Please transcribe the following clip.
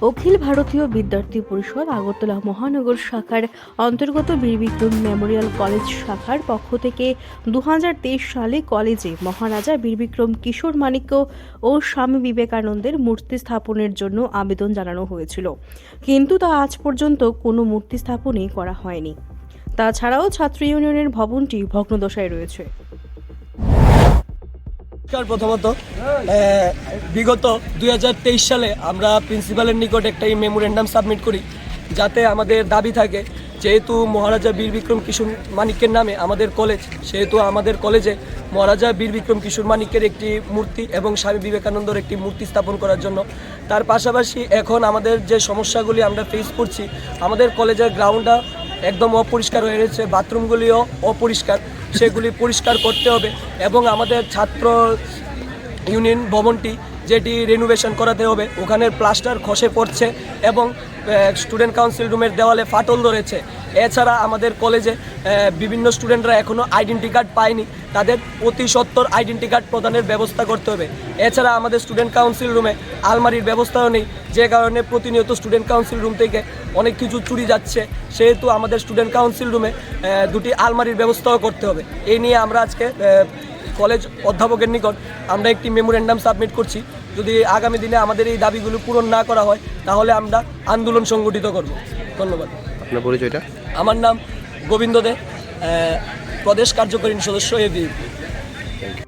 অখিল ভারতীয় বিদ্যার্থী পরিষদ আগরতলা মহানগর শাখার অন্তর্গত বীর বিক্রম মেমোরিয়াল কলেজ শাখার পক্ষ থেকে 2023 সালে কলেজে মহারাজা বীর বিক্রম কিশোর মাণিক্য ও স্বামী বিবেকানন্দের মূর্তি স্থাপনের জন্য আবেদন জানানো হয়েছিল, কিন্তু তা আজ পর্যন্ত কোনো মূর্তি স্থাপনই করা হয়নি। তাছাড়াও ছাত্র ইউনিয়নের ভবনটি ভগ্নদশায় রয়েছে। প্রথমত বিগত 2023 সালে আমরা প্রিন্সিপালের নিকট একটা মেমোরেন্ডাম সাবমিট করি, যাতে আমাদের দাবি থাকে, যেহেতু মহারাজা বীর বিক্রম কিশোর মাণিক্যের নামে আমাদের কলেজ, সেহেতু আমাদের কলেজে মহারাজা বীর বিক্রম কিশোর মাণিক্যের একটি মূর্তি এবং স্বামী বিবেকানন্দর একটি মূর্তি স্থাপন করার জন্য। তার পাশাপাশি এখন আমাদের যে সমস্যাগুলি আমরা ফেস করছি, আমাদের কলেজের গ্রাউন্ডটা একদম অপরিষ্কার হয়ে রয়েছে, বাথরুমগুলিও অপরিষ্কার, সেগুলি পরিষ্কার করতে হবে এবং আমাদের ছাত্র ইউনিয়ন ভবনটি যেটি রেনোভেশন করাতে হবে, ওখানের প্লাস্টার খসে পড়ছে এবং স্টুডেন্ট কাউন্সিল রুমের দেওয়ালে ফাটল ধরেছে। এছাড়া আমাদের কলেজে বিভিন্ন স্টুডেন্টরা এখনও আইডেন্টি কার্ড পায়নি, তাদের অতি সত্বর আইডেন্টি কার্ড প্রদানের ব্যবস্থা করতে হবে। এছাড়া আমাদের স্টুডেন্ট কাউন্সিল রুমে আলমারির ব্যবস্থাও নেই, যে কারণে প্রতিনিয়ত স্টুডেন্ট কাউন্সিল রুম থেকে অনেক কিছু চুরি যাচ্ছে, সেহেতু আমাদের স্টুডেন্ট কাউন্সিল রুমে দুটি আলমারির ব্যবস্থাও করতে হবে। এই নিয়ে আমরা আজকে কলেজ অধ্যাপকের নিকট আমরা একটি মেমোরেন্ডাম সাবমিট করছি। যদি আগামী দিনে আমাদের এই দাবিগুলো পূরণ না করা হয়, তাহলে আমরা আন্দোলন সংগঠিত করব। ধন্যবাদ। আপনার পরিচয়টা? আমার নাম গোবিন্দ দে, প্রদেশ কার্যকরী সদস্য এবি।